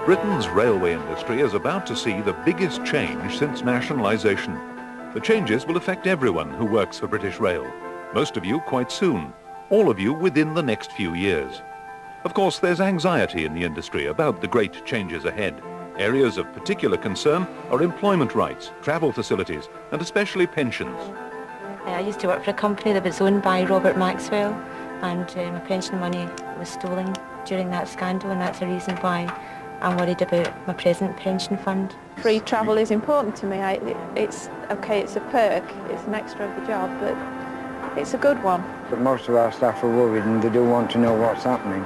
Britain's railway industry is about to see the biggest change since nationalisation. The changes will affect everyone who works for British Rail. Most of you quite soon, all of you within the next few years. Of course, there's anxiety in the industry about the great changes ahead. Areas of particular concern are employment rights, travel facilities, and especially pensions. I used to work for a company that was owned by Robert Maxwell, and my pension money was stolen during that scandal, and that's the reason why I'm worried about my present pension fund. Free travel is important to me. It's okay, it's a perk, it's an extra of the job, but it's a good one. But most of our staff are worried and they do want to know what's happening.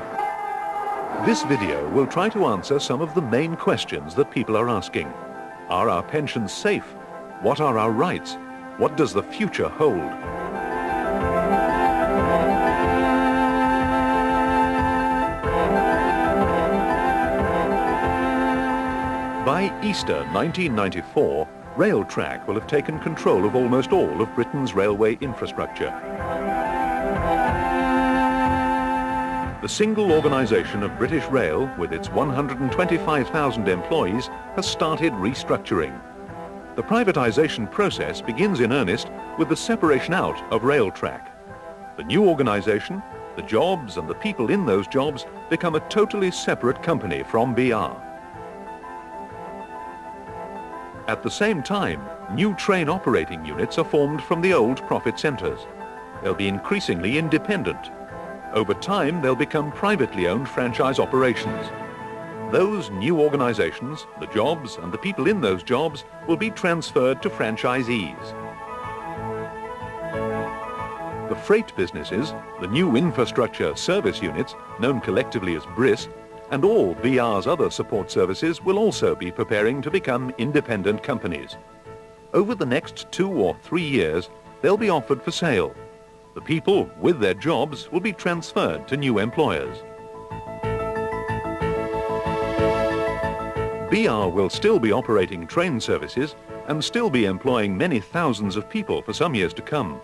This video will try to answer some of the main questions that people are asking. Are our pensions safe? What are our rights? What does the future hold? By Easter 1994, Railtrack will have taken control of almost all of Britain's railway infrastructure. The single organisation of British Rail, with its 125,000 employees, has started restructuring. The privatisation process begins in earnest with the separation out of Railtrack. The new organisation, the jobs and the people in those jobs become a totally separate company from BR. At the same time, new train operating units are formed from the old profit centres. They'll be increasingly independent. Over time, they'll become privately owned franchise operations. Those new organisations, the jobs and the people in those jobs, will be transferred to franchisees. The freight businesses, the new infrastructure service units, known collectively as BRIS, and all BR's other support services will also be preparing to become independent companies. Over the next 2 or 3 years, they'll be offered for sale. The people with their jobs will be transferred to new employers. BR will still be operating train services and still be employing many thousands of people for some years to come.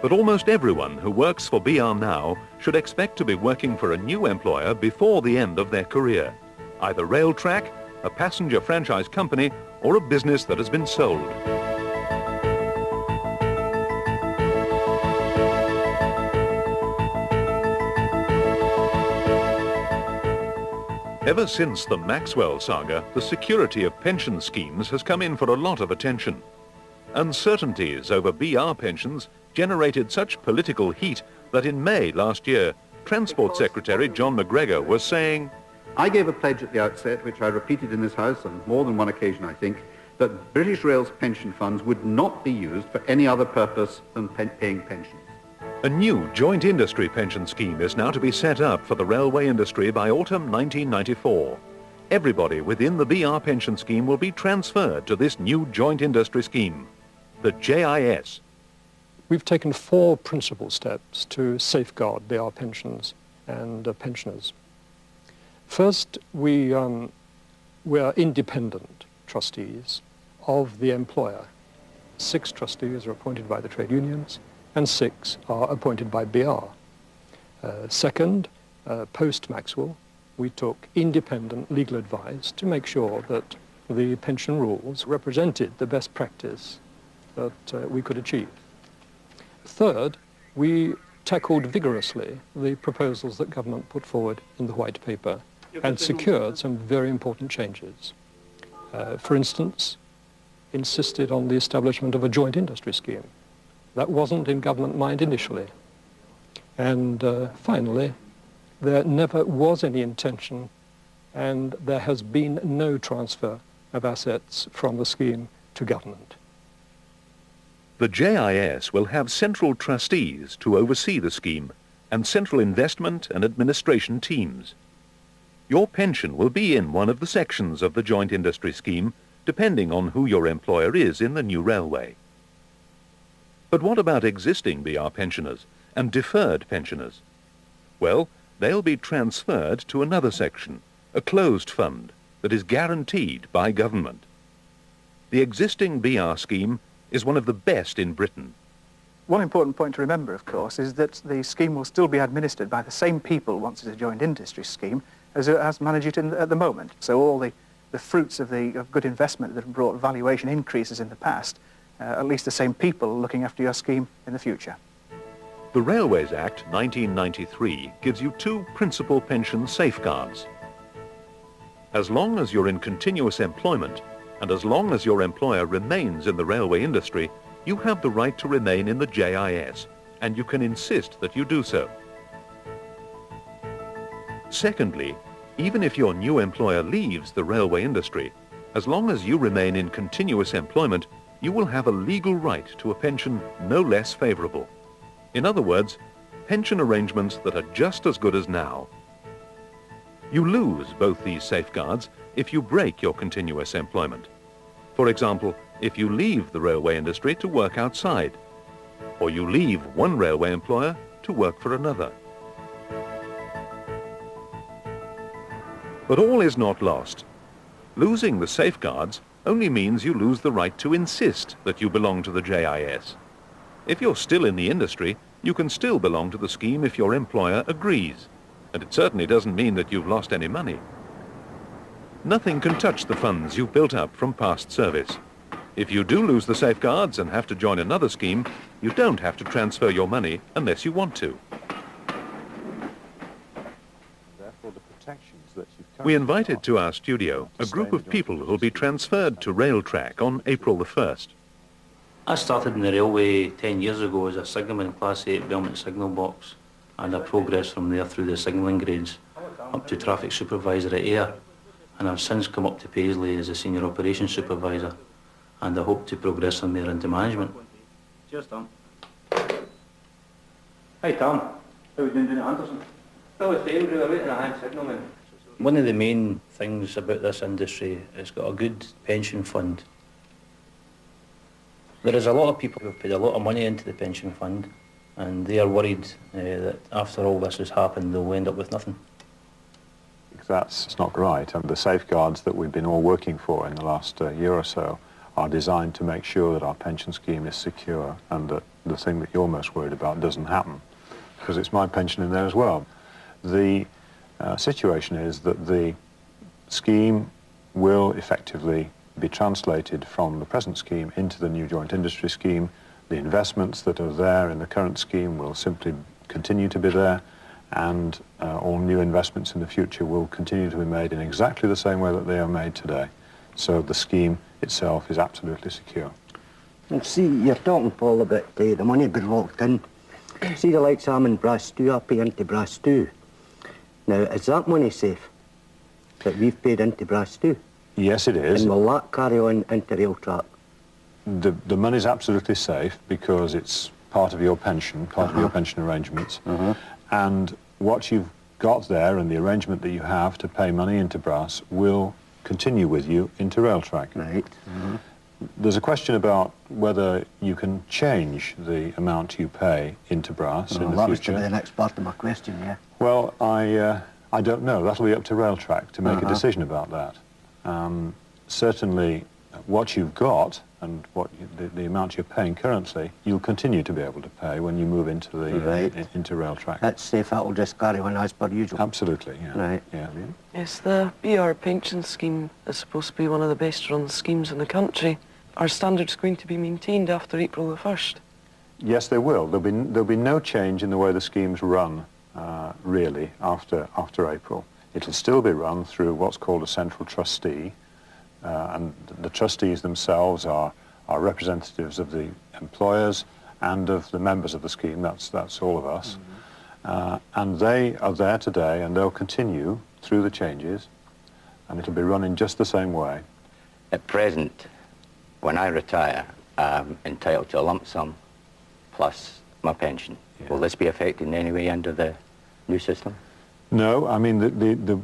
But almost everyone who works for BR now should expect to be working for a new employer before the end of their career, either Railtrack, a passenger franchise company, or a business that has been sold. Ever since the Maxwell saga, the security of pension schemes has come in for a lot of attention. Uncertainties over BR pensions generated such political heat that in May last year, Transport Secretary John McGregor was saying, I gave a pledge at the outset, which I repeated in this House on more than one occasion, I think, that British Rail's pension funds would not be used for any other purpose than paying pensions. A new joint industry pension scheme is now to be set up for the railway industry by autumn 1994. Everybody within the BR pension scheme will be transferred to this new joint industry scheme, the JIS. We've taken 4 principal steps to safeguard BR pensions and pensioners. First, we are independent trustees of the employer. 6 trustees are appointed by the trade unions, and 6 are appointed by BR. Second, post-Maxwell, we took independent legal advice to make sure that the pension rules represented the best practice that we could achieve. Third, we tackled vigorously the proposals that government put forward in the White Paper and secured some very important changes. For instance, insisted on the establishment of a joint industry scheme. That wasn't in government mind initially. And finally, there never was any intention and there has been no transfer of assets from the scheme to government. The JIS will have central trustees to oversee the scheme and central investment and administration teams. Your pension will be in one of the sections of the joint industry scheme, depending on who your employer is in the new railway. But what about existing BR pensioners and deferred pensioners? Well, they'll be transferred to another section, a closed fund that is guaranteed by government. The existing BR scheme is one of the best in Britain. One important point to remember, of course, is that the scheme will still be administered by the same people once it's a joint industry scheme as it has managed it at the moment. So all the fruits of good investment that have brought valuation increases in the past, at least the same people looking after your scheme in the future. The Railways Act 1993 gives you two principal pension safeguards. As long as you're in continuous employment, and as long as your employer remains in the railway industry, you have the right to remain in the JIS, and you can insist that you do so. Secondly, even if your new employer leaves the railway industry, as long as you remain in continuous employment, you will have a legal right to a pension no less favourable. In other words, pension arrangements that are just as good as now. You lose both these safeguards if you break your continuous employment. For example, if you leave the railway industry to work outside, or you leave one railway employer to work for another. But all is not lost. Losing the safeguards only means you lose the right to insist that you belong to the JIS. If you're still in the industry, you can still belong to the scheme if your employer agrees, and it certainly doesn't mean that you've lost any money. Nothing can touch the funds you've built up from past service. If you do lose the safeguards and have to join another scheme, you don't have to transfer your money unless you want to. We invited to our studio a group of people who'll be transferred to Railtrack on April the 1st. I started in the railway 10 years ago as a signalman Class 8 Belmont signal box, and I progressed from there through the signalling grades up to traffic supervisor at Ayr, and I've since come up to Paisley as a senior operations supervisor, and I hope to progress from there into management. Cheers, Tom. Hi, Tom. How are you doing at Anderson? Oh, it's Dale, really waiting a hand signalman. One of the main things about this industry is it's got a good pension fund. There is a lot of people who have paid a lot of money into the pension fund, and they are worried that after all this has happened, they'll end up with nothing. That's not right, and the safeguards that we've been all working for in the last year or so are designed to make sure that our pension scheme is secure and that the thing that you're most worried about doesn't happen, because it's my pension in there as well. The situation is that the scheme will effectively be translated from the present scheme into the new joint industry scheme. The investments that are there in the current scheme will simply continue to be there, and all new investments in the future will continue to be made in exactly the same way that they are made today. So the scheme itself is absolutely secure. And see, you're talking, Paul, about the money being locked in. See, the likes I'm in Brass 2, I pay into Brass 2. Now, is that money safe that we've paid into Brass 2? Yes, it is. And will that carry on into Railtrack? The money's absolutely safe because it's part of your pension, part of your pension arrangements. And what you've got there and the arrangement that you have to pay money into Brass will continue with you into Railtrack. Right. There's a question about whether you can change the amount you pay into Brass in the future. That was to be the next part of my question, yeah. Well, I don't know. That'll be up to Railtrack to make a decision about that. Certainly, what you've got and what the amount you're paying currently, you'll continue to be able to pay when you move into the into Railtrack. That's safe. That'll just carry on as per usual. Absolutely. Yeah. Right. Yeah. Yes, the BR pension scheme is supposed to be one of the best run schemes in the country. Are standards going to be maintained after April the 1st? Yes, they will. There'll be no change in the way the schemes run, really, after April. It'll still be run through what's called a central trustee, and the trustees themselves are representatives of the employers and of the members of the scheme. That's all of us. And they are there today, and they'll continue through the changes, and it'll be run in just the same way. At present, when I retire, I'm entitled to a lump sum plus my pension. Yeah. Will this be affected in any way under the new system? No, I mean the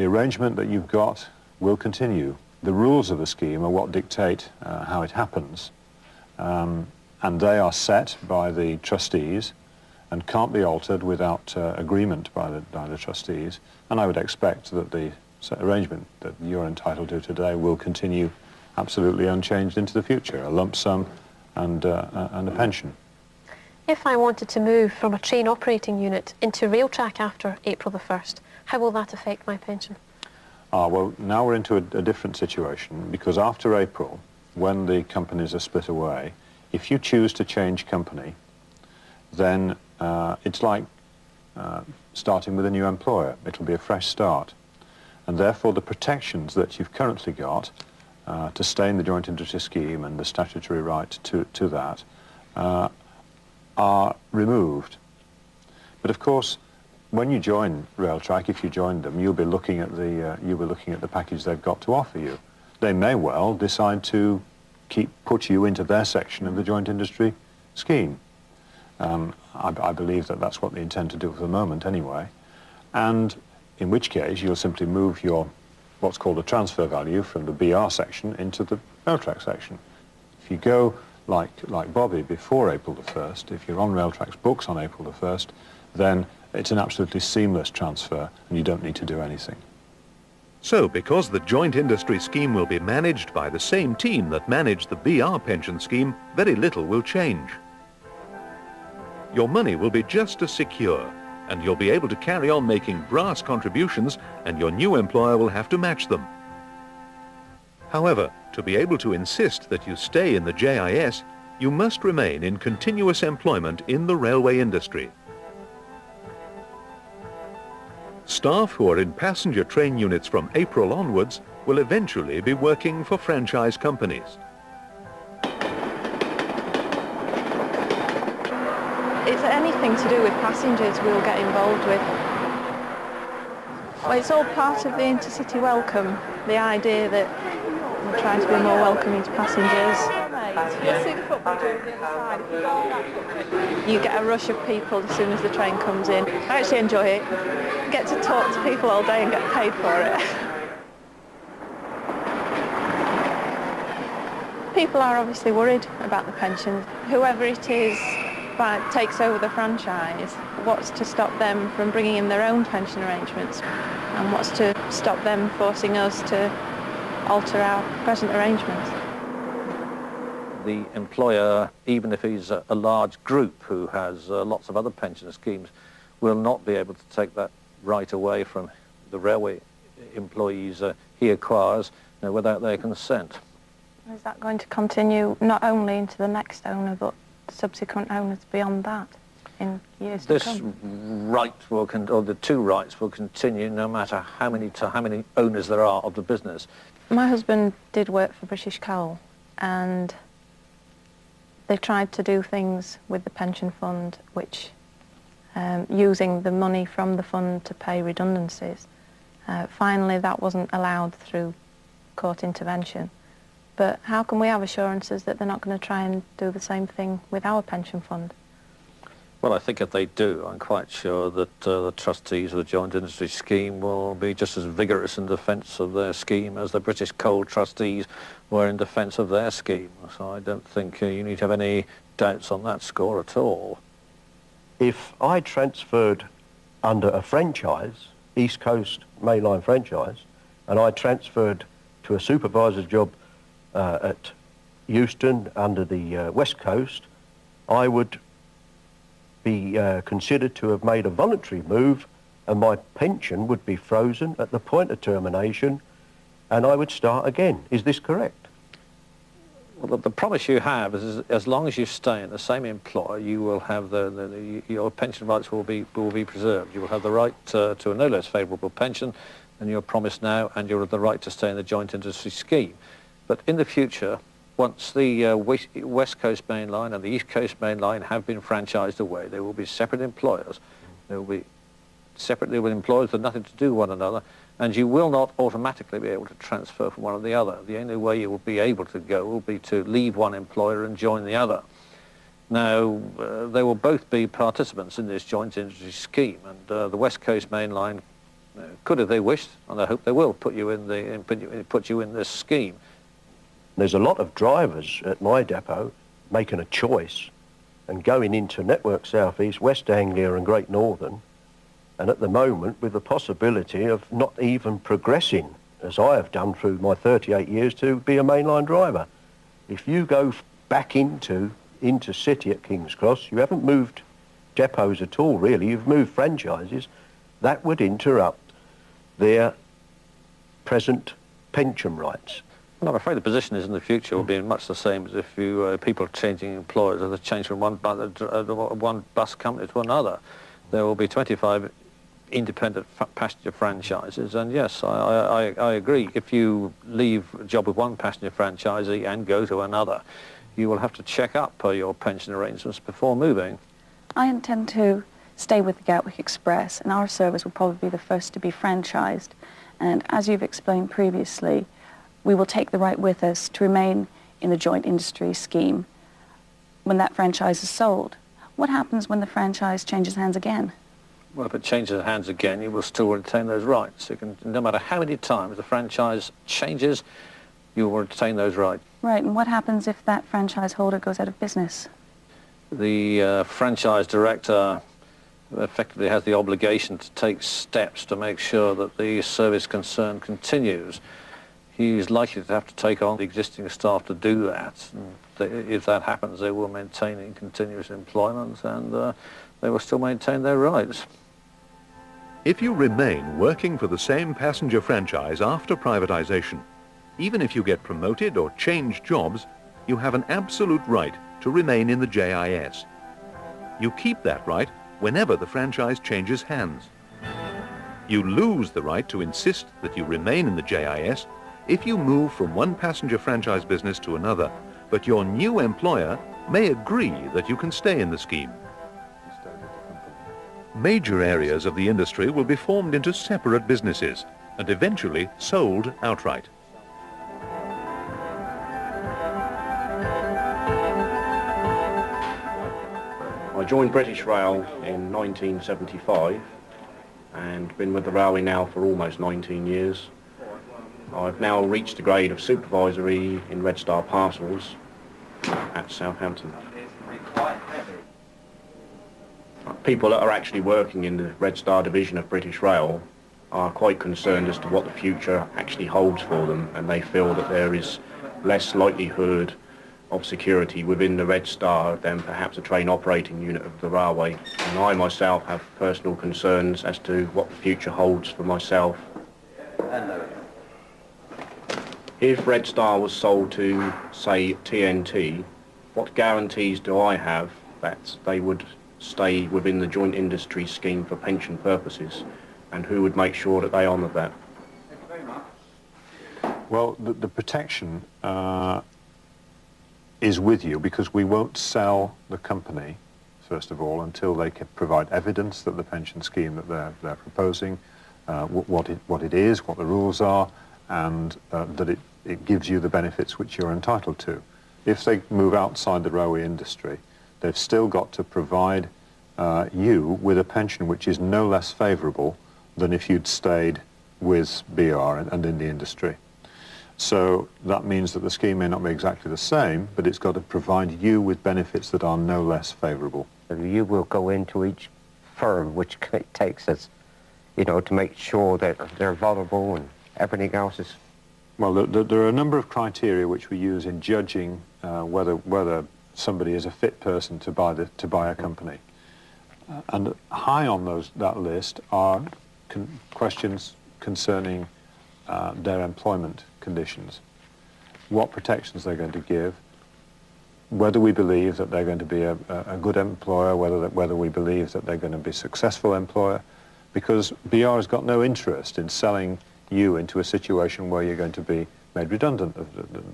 arrangement that you've got will continue. The rules of the scheme are what dictate how it happens, and they are set by the trustees and can't be altered without agreement by the trustees. And I would expect that the arrangement that you're entitled to today will continue absolutely unchanged into the future, a lump sum and a pension. If I wanted to move from a train operating unit into rail track after April the 1st, how will that affect my pension? Well, now we're into a different situation, because after April, when the companies are split away, if you choose to change company, then it's like starting with a new employer. It'll be a fresh start. And therefore the protections that you've currently got to stay in the joint industry scheme and the statutory right to that are removed. But of course, when you join Railtrack, if you join them, you'll be looking at the package they've got to offer you. They may well decide to put you into their section of the joint industry scheme. I believe that that's what they intend to do for the moment anyway. And in which case you'll simply move your what's called a transfer value from the BR section into the Railtrack section. If you go like Bobby before April the 1st, if you're on Railtrack's books on April the 1st, then it's an absolutely seamless transfer and you don't need to do anything. So, because the joint industry scheme will be managed by the same team that managed the BR pension scheme, very little will change. Your money will be just as secure, and you'll be able to carry on making brass contributions, and your new employer will have to match them. However, to be able to insist that you stay in the JIS, you must remain in continuous employment in the railway industry. Staff who are in passenger train units from April onwards will eventually be working for franchise companies. If anything to do with passengers we'll get involved with. Well, it's all part of the intercity welcome, the idea that we're trying to be more welcoming to passengers. You get a rush of people as soon as the train comes in. I actually enjoy it. I get to talk to people all day and get paid for it. People are obviously worried about the pensions. Whoever it is takes over the franchise, what's to stop them from bringing in their own pension arrangements, and what's to stop them forcing us to alter our present arrangements? The employer, even if he's a large group who has lots of other pension schemes, will not be able to take that right away from the railway employees he acquires without their consent. Is that going to continue not only into the next owner, but subsequent owners beyond that in years to come? This right or the two rights will continue no matter how many owners there are of the business. My husband did work for British Coal, and they tried to do things with the pension fund which using the money from the fund to pay redundancies. Finally that wasn't allowed through court intervention. But how can we have assurances that they're not going to try and do the same thing with our pension fund? Well, I think if they do, I'm quite sure that the trustees of the joint industry scheme will be just as vigorous in defence of their scheme as the British Coal trustees were in defence of their scheme. So I don't think you need to have any doubts on that score at all. If I transferred under a franchise, East Coast mainline franchise, and I transferred to a supervisor's job at Euston under the West Coast, I would be considered to have made a voluntary move, and my pension would be frozen at the point of termination, and I would start again. Is this correct? Well, the promise you have is as long as you stay in the same employer, you will have your pension rights will be preserved. You will have the right to a no less favourable pension than you're promised now, and you'll have the right to stay in the joint industry scheme. But in the future, once the West Coast Main Line and the East Coast Main Line have been franchised away, they will be separate employers. They will be separately with employers with nothing to do with one another, and you will not automatically be able to transfer from one or the other. The only way you will be able to go will be to leave one employer and join the other. Now, they will both be participants in this joint industry scheme, and the West Coast Main Line could, if they wished, and I hope they will, put you in this scheme. There's a lot of drivers at my depot making a choice and going into Network South East, West Anglia and Great Northern, and at the moment with the possibility of not even progressing, as I have done through my 38 years, to be a mainline driver. If you go back into intercity at King's Cross. You haven't moved depots at all, really. You've moved franchises. That would interrupt their present pension rights. Well, I'm afraid the position is in the future will be much the same as if you people are changing employers, or they change from one bus company to another. There will be 25 independent passenger franchises, and yes, I agree. If you leave a job with one passenger franchisee and go to another, you will have to check up your pension arrangements before moving. I intend to stay with the Gatwick Express, and our service will probably be the first to be franchised. And as you've explained previously, we will take the right with us to remain in the joint industry scheme when that franchise is sold. What happens when the franchise changes hands again? Well, if it changes hands again, you will still retain those rights. You can, no matter how many times the franchise changes, you will retain those rights. Right, and what happens if that franchise holder goes out of business? The franchise director effectively has the obligation to take steps to make sure that the service concern continues. He's likely to have to take on the existing staff to do that. And if that happens, they will maintain continuous employment, and they will still maintain their rights. If you remain working for the same passenger franchise after privatisation, even if you get promoted or change jobs, you have an absolute right to remain in the JIS. You keep that right whenever the franchise changes hands. You lose the right to insist that you remain in the JIS if you move from one passenger franchise business to another, but your new employer may agree that you can stay in the scheme. Major areas of the industry will be formed into separate businesses and eventually sold outright. I joined British Rail in 1975 and been with the railway now for almost 19 years. I've now reached the grade of supervisory in Redstar parcels at Southampton. People that are actually working in the Redstar division of British Rail are quite concerned as to what the future actually holds for them, and they feel that there is less likelihood of security within the Redstar than perhaps a train operating unit of the railway. And I myself have personal concerns as to what the future holds for myself. If Redstar was sold to, say, TNT, what guarantees do I have that they would stay within the joint industry scheme for pension purposes, and who would make sure that they honoured that? Well, the protection is with you, because we won't sell the company, first of all, until they can provide evidence that the pension scheme that they're proposing, what it is, what the rules are, and that it gives you the benefits which you're entitled to. If they move outside the railway industry, they've still got to provide you with a pension which is no less favourable than if you'd stayed with BR and in the industry. So that means that the scheme may not be exactly the same, but it's got to provide you with benefits that are no less favourable. You will go into each firm which takes us, you know, to make sure that they're vulnerable and everything else is... Well, there are a number of criteria which we use in judging whether somebody is a fit person to buy a company. And high on that list are questions concerning their employment conditions, what protections they're going to give, whether we believe that they're going to be a good employer, whether we believe that they're going to be a successful employer, because BR has got no interest in selling you into a situation where you're going to be made redundant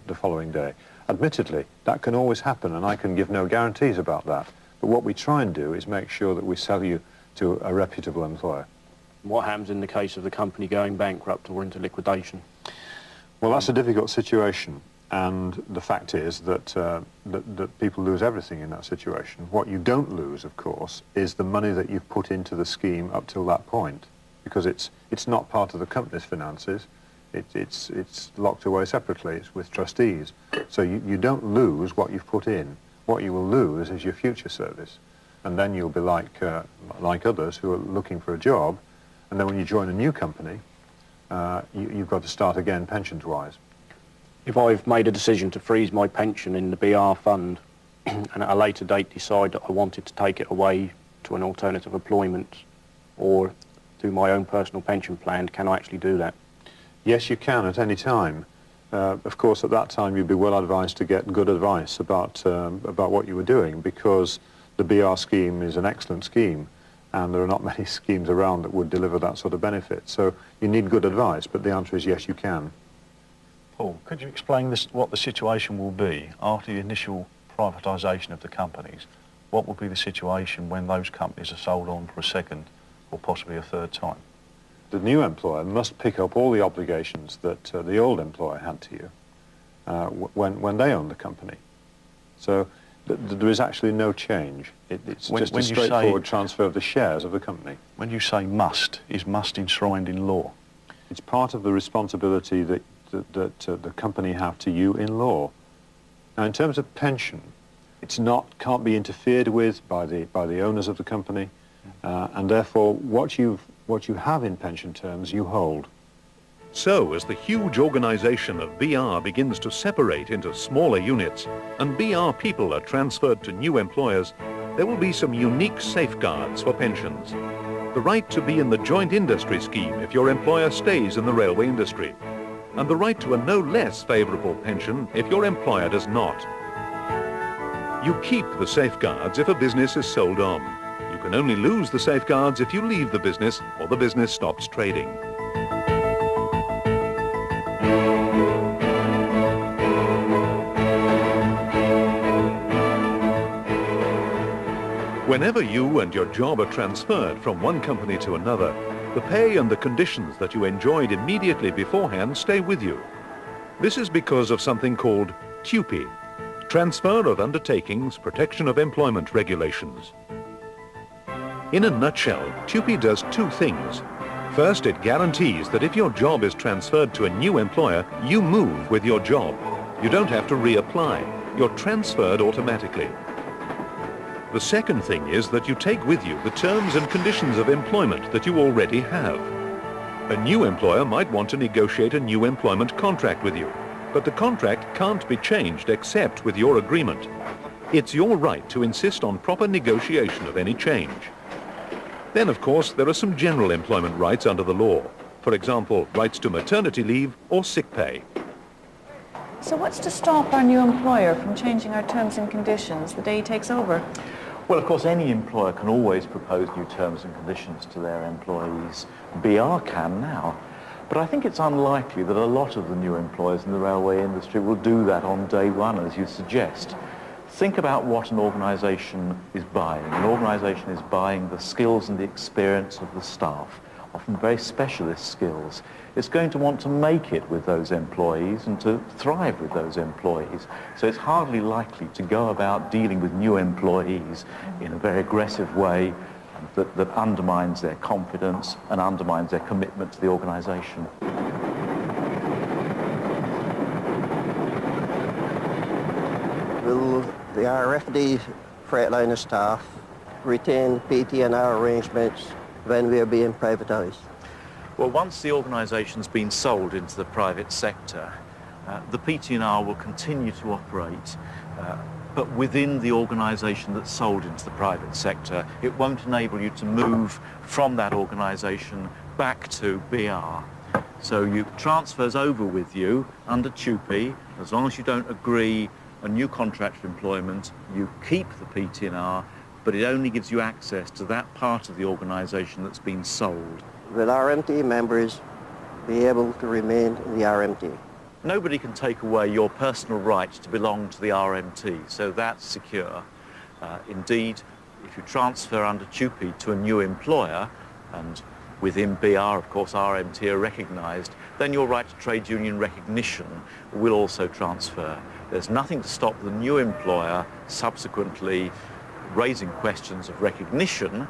the following day. Admittedly, that can always happen, and I can give no guarantees about that. But what we try and do is make sure that we sell you to a reputable employer. What happens in the case of the company going bankrupt or into liquidation? Well, that's a difficult situation, and the fact is that that people lose everything in that situation. What you don't lose, of course, is the money that you've put into the scheme up till that point, because it's not part of the company's finances. It's locked away separately. It's with trustees. So you don't lose what you've put in. What you will lose is your future service, and then you'll be like others who are looking for a job, and then when you join a new company, you've got to start again pensions-wise. If I've made a decision to freeze my pension in the BR fund and at a later date decide that I wanted to take it away to an alternative employment or do my own personal pension plan, can I actually do that? Yes, you can at any time. Of course, at that time, you'd be well advised to get good advice about what you were doing, because the BR scheme is an excellent scheme, and there are not many schemes around that would deliver that sort of benefit. So you need good advice, but the answer is yes, you can. Paul, could you explain what the situation will be after the initial privatisation of the companies? What will be the situation when those companies are sold on for a second or possibly a third time? The new employer must pick up all the obligations that the old employer had to you when they owned the company. So there is actually no change. It's just a straightforward transfer of the shares of the company. When you say must, is must enshrined in law? It's part of the responsibility that the company have to you in law. Now, in terms of pension, can't be interfered with by the owners of the company, and therefore what you have in pension terms you hold. So, as the huge organisation of BR begins to separate into smaller units and BR people are transferred to new employers, there will be some unique safeguards for pensions. The right to be in the joint industry scheme if your employer stays in the railway industry, and the right to a no less favourable pension if your employer does not. You keep the safeguards if a business is sold on. You can only lose the safeguards if you leave the business or the business stops trading. Whenever you and your job are transferred from one company to another, the pay and the conditions that you enjoyed immediately beforehand stay with you. This is because of something called TUPE, Transfer of Undertakings Protection of Employment Regulations. In a nutshell, TUPE does two things. First, it guarantees that if your job is transferred to a new employer, you move with your job. You don't have to reapply. You're transferred automatically. The second thing is that you take with you the terms and conditions of employment that you already have. A new employer might want to negotiate a new employment contract with you, but the contract can't be changed except with your agreement. It's your right to insist on proper negotiation of any change. Then, of course, there are some general employment rights under the law. For example, rights to maternity leave or sick pay. So what's to stop our new employer from changing our terms and conditions the day he takes over? Well, of course, any employer can always propose new terms and conditions to their employees. BR can now. But I think it's unlikely that a lot of the new employers in the railway industry will do that on day one, as you suggest. Think about what an organisation is buying. An organisation is buying the skills and the experience of the staff, often very specialist skills. It's going to want to make it with those employees and to thrive with those employees. So it's hardly likely to go about dealing with new employees in a very aggressive way that undermines their confidence and undermines their commitment to the organisation. Will the RFD Freightliner staff retain PT&R arrangements when we are being privatised? Well, once the organisation's been sold into the private sector, the PT&R will continue to operate, but within the organisation that's sold into the private sector. It won't enable you to move from that organisation back to BR. So you transfers over with you under TUPE. As long as you don't agree a new contract of employment, you keep the PT&R, but it only gives you access to that part of the organisation that's been sold. Will RMT members be able to remain in the RMT? Nobody can take away your personal right to belong to the RMT, so that's secure. Indeed, if you transfer under TUPE to a new employer, and within BR, of course, RMT are recognised, then your right to trade union recognition will also transfer. There's nothing to stop the new employer subsequently raising questions of recognition,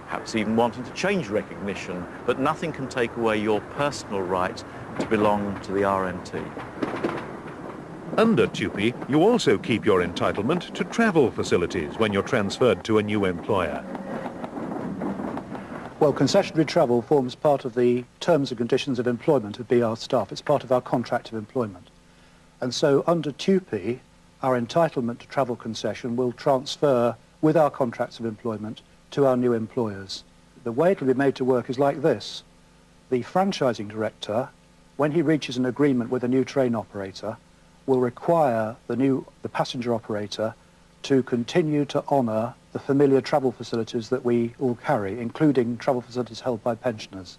perhaps even wanting to change recognition, but nothing can take away your personal right to belong to the RMT. Under TUPE, you also keep your entitlement to travel facilities when you're transferred to a new employer. Well, concessionary travel forms part of the terms and conditions of employment of BR staff. It's part of our contract of employment. And so under TUPE, our entitlement to travel concession will transfer with our contracts of employment to our new employers. The way it will be made to work is like this. The franchising director, when he reaches an agreement with a new train operator, will require the passenger operator to continue to honour the familiar travel facilities that we all carry, including travel facilities held by pensioners.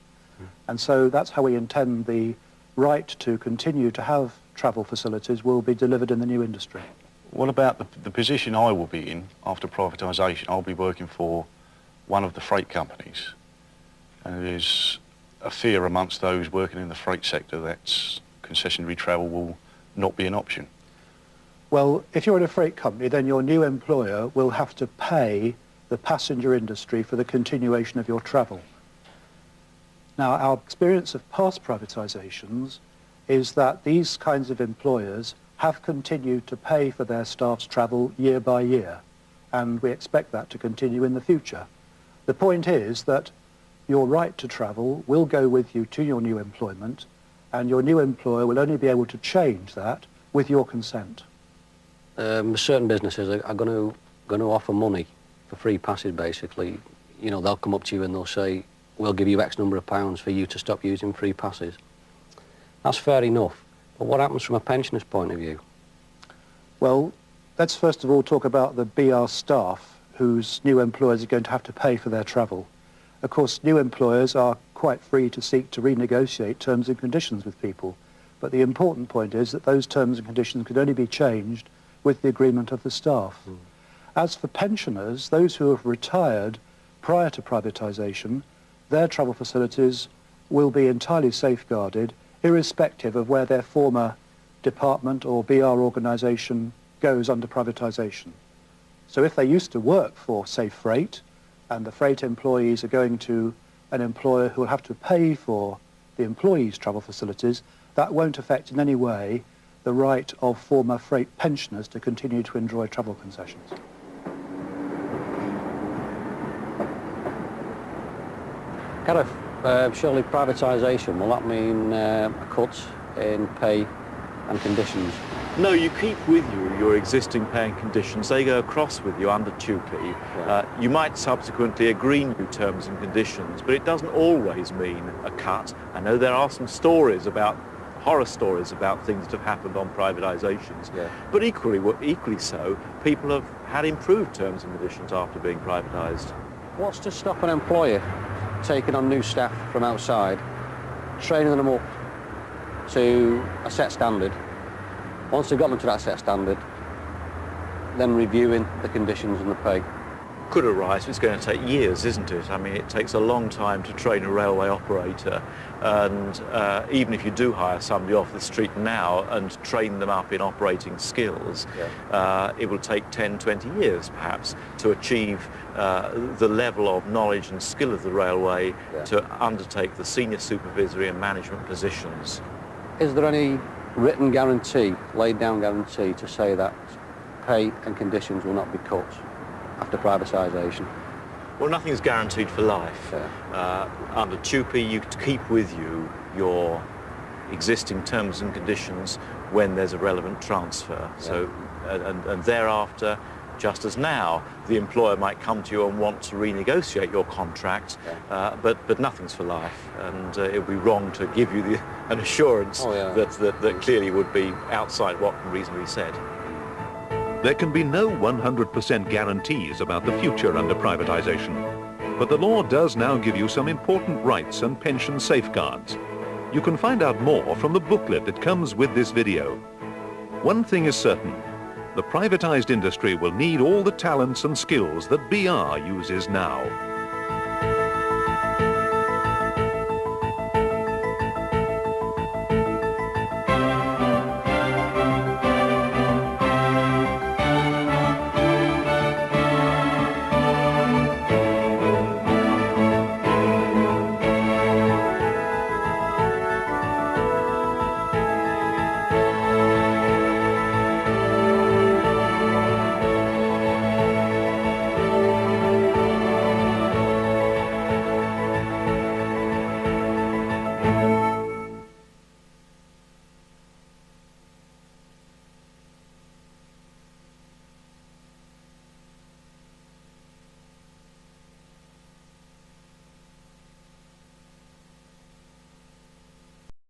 And so that's how we intend the right to continue to have travel facilities will be delivered in the new industry. What about the position I will be in after privatisation? I'll be working for one of the freight companies, and there's a fear amongst those working in the freight sector that concessionary travel will not be an option. Well, if you're in a freight company, then your new employer will have to pay the passenger industry for the continuation of your travel. Now, our experience of past privatisations is that these kinds of employers have continued to pay for their staff's travel year by year, and we expect that to continue in the future. The point is that your right to travel will go with you to your new employment, and your new employer will only be able to change that with your consent. Certain businesses are going to offer money for free passes, basically. You know, they'll come up to you and they'll say, we'll give you X number of pounds for you to stop using free passes. That's fair enough, but what happens from a pensioner's point of view? Well, let's first of all talk about the BR staff whose new employers are going to have to pay for their travel. Of course, new employers are quite free to seek to renegotiate terms and conditions with people, but the important point is that those terms and conditions could only be changed with the agreement of the staff. As for pensioners, those who have retired prior to privatisation, their travel facilities will be entirely safeguarded, irrespective of where their former department or BR organisation goes under privatisation. So if they used to work for, say, freight, and the freight employees are going to an employer who will have to pay for the employees' travel facilities, that won't affect in any way the right of former freight pensioners to continue to enjoy travel concessions. Gareth, surely privatisation, will that mean a cut in pay and conditions? No, you keep with you your existing pay and conditions. They go across with you under TUPE. You might subsequently agree new terms and conditions, but it doesn't always mean a cut. I know there are some horror stories about things that have happened on privatisations, but equally so, people have had improved terms and conditions after being privatised. What's to stop an employer taking on new staff from outside, training them up to a set standard? Once they've got them to that set standard, then reviewing the conditions and the pay. Could arise, it's going to take years, isn't it? I mean, it takes a long time to train a railway operator, and even if you do hire somebody off the street now and train them up in operating skills, it will take 10, 20 years perhaps to achieve the level of knowledge and skill of the railway to undertake the senior supervisory and management positions. Is there any written guarantee, laid down guarantee, to say that pay and conditions will not be cut after privatisation? Well, nothing's guaranteed for life. Under TUPE, you keep with you your existing terms and conditions when there's a relevant transfer. So, and thereafter, just as now, the employer might come to you and want to renegotiate your contract, but nothing's for life, and it would be wrong to give you an assurance that clearly would be outside what can reasonably be said. There can be no 100% guarantees about the future under privatisation, but the law does now give you some important rights and pension safeguards. You can find out more from the booklet that comes with this video. One thing is certain, the privatised industry will need all the talents and skills that BR uses now.